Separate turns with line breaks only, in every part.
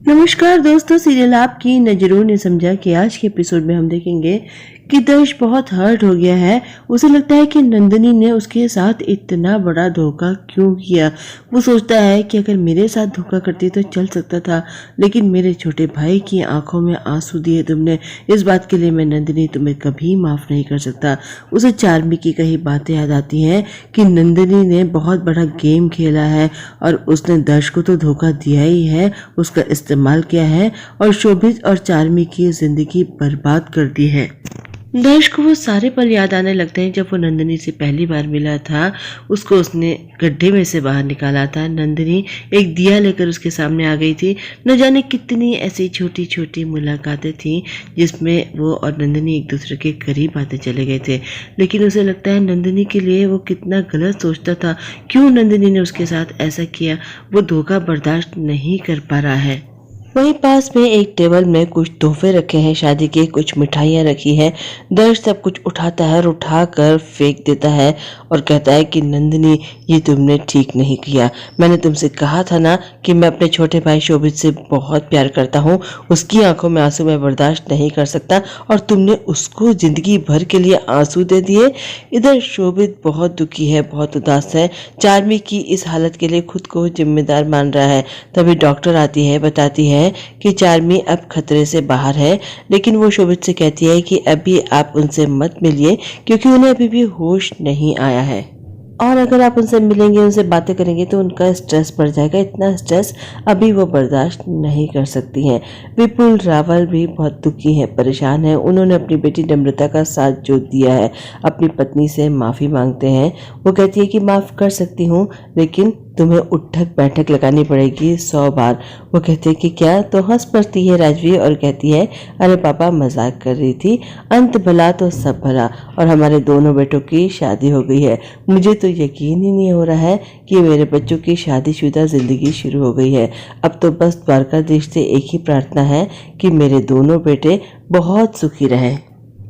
नमस्कार दोस्तों, सीरियल आपकी नज़रों ने समझा कि आज के एपिसोड में हम देखेंगे कि दर्श बहुत हर्ट हो गया है। उसे लगता है कि नंदिनी ने उसके साथ इतना बड़ा धोखा क्यों किया। वो सोचता है कि अगर मेरे साथ धोखा करती तो चल सकता था, लेकिन मेरे छोटे भाई की आंखों में आंसू दिए तुमने। इस बात के लिए मैं नंदिनी तुम्हें कभी माफ़ नहीं कर सकता। उसे चार्मी की कही बातें याद आती हैं कि नंदिनी ने बहुत बड़ा गेम खेला है और उसने दर्श को तो धोखा दिया ही है, उसका इस्तेमाल किया है और शोभित और चार्मी की जिंदगी बर्बाद कर दी है। दर्श को वो सारे पल याद आने लगते हैं जब वो नंदिनी से पहली बार मिला था। उसको उसने गड्ढे में से बाहर निकाला था। नंदिनी एक दिया लेकर उसके सामने आ गई थी। न जाने कितनी ऐसी छोटी छोटी मुलाकातें थी जिसमें वो और नंदिनी एक दूसरे के करीब आते चले गए थे, लेकिन उसे लगता है नंदिनी के लिए वो कितना गलत सोचता था। क्यों नंदिनी ने उसके साथ ऐसा किया, वो धोखा बर्दाश्त नहीं कर पा रहा है। वहीं पास में एक टेबल में कुछ तोहफे रखे हैं, शादी के कुछ मिठाइयाँ रखी हैं। दर्श सब कुछ उठाता है और उठा कर फेंक देता है और कहता है कि नंदिनी, ये तुमने ठीक नहीं किया। मैंने तुमसे कहा था ना कि मैं अपने छोटे भाई शोभित से बहुत प्यार करता हूँ, उसकी आंखों में आंसू मैं बर्दाश्त नहीं कर सकता और तुमने उसको जिंदगी भर के लिए आंसू दे दिए। इधर शोभित बहुत दुखी है, बहुत उदास है। चार्मी की इस हालत के लिए खुद को जिम्मेदार मान रहा है। तभी डॉक्टर आती है, बताती है कि चार्मी अब खतरे से बाहर है, लेकिन वो शोभित से कहती है कि अभी आप उनसे मत मिलिए क्योंकि उन्हें अभी भी होश नहीं आया है और अगर आप उनसे मिलेंगे, उनसे बातें करेंगे तो उनका स्ट्रेस बढ़ जाएगा। इतना स्ट्रेस अभी वो बर्दाश्त नहीं कर सकती हैं। विपुल रावल भी बहुत दुखी है, परेशान है। उन्होंने अपनी बेटी नम्रता का साथ जो दिया है, अपनी पत्नी से माफ़ी मांगते हैं। वो कहती है कि माफ़ कर सकती हूँ, लेकिन तुम्हें उठक बैठक लगानी पड़ेगी 100 बार। वो कहते हैं कि क्या, तो हंस पड़ती है राजवी और कहती है, अरे पापा मजाक कर रही थी, अंत भला तो सब भला और हमारे दोनों बेटों की शादी हो गई है। मुझे तो यकीन ही नहीं हो रहा है कि मेरे बच्चों की शादीशुदा जिंदगी शुरू हो गई है। अब तो बस द्वारकाधीश से एक ही प्रार्थना है कि मेरे दोनों बेटे बहुत सुखी रहें।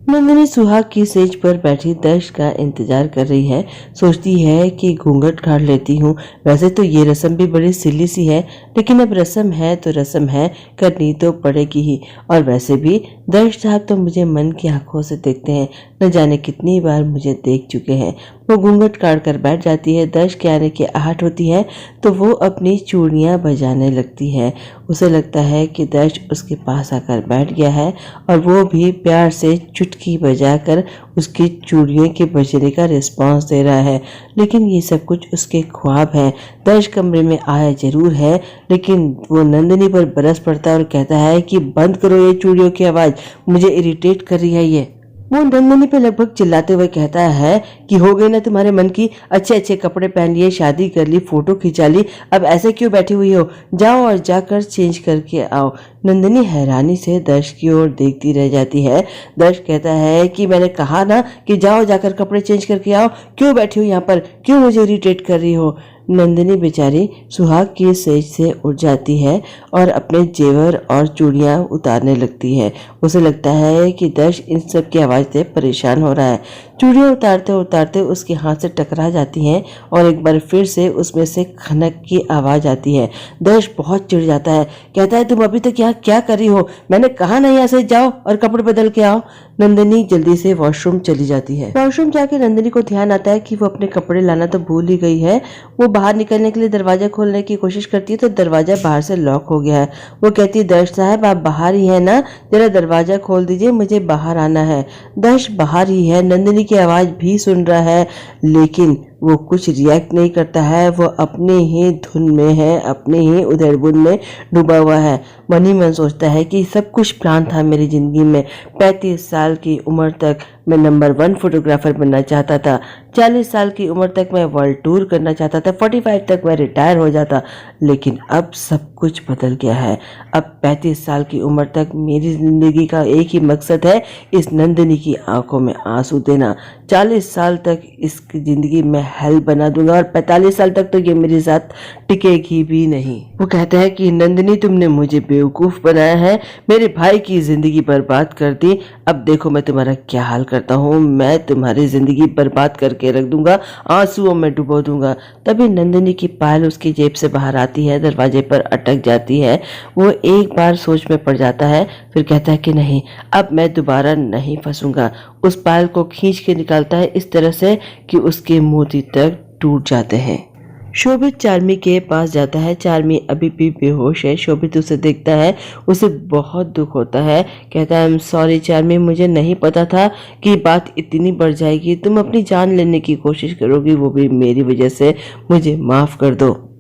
नंदिनी सुहाग की सेज पर बैठी दर्श का इंतजार कर रही है। सोचती है कि घूंघट काढ़ लेती हूँ। वैसे तो ये रस्म भी बड़ी सिली सी है, लेकिन अब रस्म है तो रस्म है, करनी तो पड़ेगी ही। और वैसे भी दर्श साहब तो मुझे मन की आंखों से देखते हैं, न जाने कितनी बार मुझे देख चुके हैं। वो घूंघट काढ़ कर बैठ जाती है। दर्श के आने की आहट होती है तो वो अपनी चूड़ियाँ बजाने लगती है। उसे लगता है कि दर्श उसके पास आकर बैठ गया है और वो भी प्यार से चुटकी बजाकर उसकी चूड़ियों के बजने का रिस्पॉन्स दे रहा है, लेकिन ये सब कुछ उसके ख्वाब हैं। दर्श कमरे में आया जरूर है, लेकिन वो नंदिनी पर बरस पड़ता है और कहता है कि बंद करो ये चूड़ियों की आवाज़, मुझे इरिटेट कर रही है ये। वो नंदिनी पे लगभग चिल्लाते हुए कहता है कि हो गई ना तुम्हारे मन की, अच्छे अच्छे कपड़े पहन लिए, शादी कर ली, फोटो खिंचा ली, अब ऐसे क्यों बैठी हुई हो, जाओ और जाकर चेंज करके आओ। नंदिनी हैरानी से दर्श की ओर देखती रह जाती है। दर्श कहता है कि मैंने कहा ना कि जाओ जाकर कपड़े चेंज करके आओ, क्यों बैठी हो यहाँ पर, क्यों मुझे इरिटेट कर रही हो। नंदिनी बेचारी सुहाग की सेज से उठ जाती है और अपने जेवर और चूड़ियां उतारने लगती है। उसे लगता है कि दर्श इन सब की आवाज़ से परेशान हो रहा है। चूड़ियां उतारते उतारते उसके हाथ से टकरा जाती हैं और एक बार फिर से उसमें से खनक की आवाज़ आती है। दर्श बहुत चिढ़ जाता है, कहता है तुम अभी तक यहाँ क्या कर रही हो, मैंने कहा ना यहाँ से जाओ और कपड़े बदल के आओ। नंदिनी जल्दी से वॉशरूम चली जाती है। वॉशरूम जाके नंदिनी को ध्यान आता है कि वो अपने कपड़े लाना तो भूल ही गई है। वो बाहर निकलने के लिए दरवाजा खोलने की कोशिश करती है तो दरवाजा बाहर से लॉक हो गया है। वो कहती है, दर्श साहब आप बाहर ही है ना, जरा दरवाजा खोल दीजिए, मुझे बाहर आना है। दर्श बाहर ही है, नंदिनी की आवाज़ भी सुन रहा है, लेकिन वो कुछ रिएक्ट नहीं करता है। वो अपने ही धुन में है, अपने ही उधेड़बुन में डूबा हुआ है। मन ही मन सोचता है कि सब कुछ प्लान था मेरी ज़िंदगी में। 35 साल की उम्र तक मैं नंबर 1 फोटोग्राफर बनना चाहता था, 40 साल की उम्र तक मैं वर्ल्ड टूर करना चाहता था, 45 तक मैं रिटायर हो जाता, लेकिन अब सब कुछ बदल गया है। अब 35 साल की उम्र तक मेरी ज़िंदगी का एक ही मकसद है, इस नंदिनी की आंखों में आंसू देना। 40 साल तक इस ज़िंदगी में हेल बना दूंगा और 45 साल तक तो ये मेरे साथ टिकेगी भी नहीं। वो कहता है कि नंदिनी तुमने मुझे बेवकूफ बनाया है, मेरे भाई की जिंदगी बर्बाद कर दी, अब देखो मैं तुम्हारा क्या हाल करता हूँ, मैं तुम्हारी जिंदगी बर्बाद करके रख दूंगा, आंसुओं में डुबो दूंगा। तभी नंदिनी की पायल उसकी जेब से बाहर आती है, दरवाजे पर अटक जाती है। वो एक बार सोच में पड़ जाता है, फिर कहता है कि नहीं, अब मैं दोबारा नहीं फंसूंगा। उस पायल को खींच के निकालता है इस तरह से कि उसके मोती तक टूट जाते हैं। शोभित चार्मी के पास जाता है। चार्मी अभी भी बेहोश है। शोभित उसे देखता है, उसे बहुत दुख होता है। कहता है, आई एम सॉरी चार्मी, मुझे नहीं पता था कि बात इतनी बढ़ जाएगी, तुम अपनी जान लेने की कोशिश करोगी, वो भी मेरी वजह से, मुझे माफ कर दो।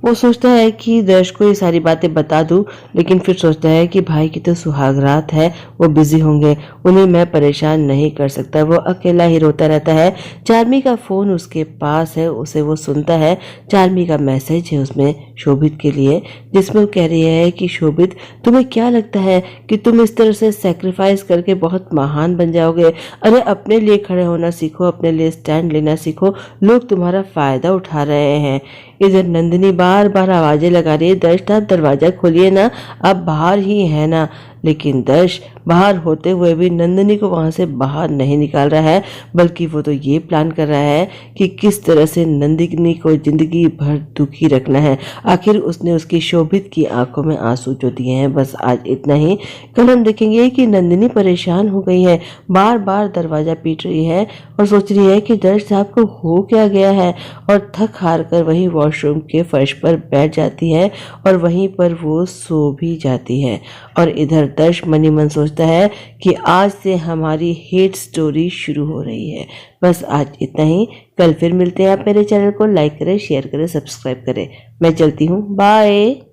वो सोचता है कि दर्श को ये सारी बातें बता दूं, लेकिन फिर सोचता है कि भाई की तो सुहागरात है, वो बिजी होंगे, उन्हें मैं परेशान नहीं कर सकता। वो अकेला ही रोता रहता है। चार्मी का फोन उसके पास है, उसे वो सुनता है। चार्मी का मैसेज है उसमें शोभित के लिए, जिसमें वो कह रही है कि शोभित, तुम्हें क्या लगता है कि तुम इस तरह से सेक्रीफाइस करके बहुत महान बन जाओगे? अरे अपने लिए खड़े होना सीखो, अपने लिए स्टैंड लेना सीखो, लोग तुम्हारा फायदा उठा रहे हैं। इधर नंदिनी बार बार आवाजें लगा रही है, दर्श आप दरवाजा खोलिए ना, आप बाहर ही है ना। लेकिन दर्श बाहर होते हुए भी नंदिनी को वहां से बाहर नहीं निकाल रहा है, बल्कि वो तो ये प्लान कर रहा है कि किस तरह से नंदिनी को जिंदगी भर दुखी रखना है। आखिर उसने उसकी शोभित की आंखों में आंसू जो दिए हैं। बस आज इतना ही। कल हम देखेंगे कि नंदिनी परेशान हो गई है, बार बार दरवाजा पीट रही है और सोच रही है कि दर्श साहब को हो क्या गया है, और थक हार कर वही वॉशरूम के फर्श पर बैठ जाती है और वहीं पर वो सो भी जाती है। और इधर दर्श मनी मन सोचता है कि आज से हमारी हेट स्टोरी शुरू हो रही है। बस आज इतना ही। कल फिर मिलते हैं। आप मेरे चैनल को लाइक करें, शेयर करें, सब्सक्राइब करें। मैं चलती हूँ, बाय।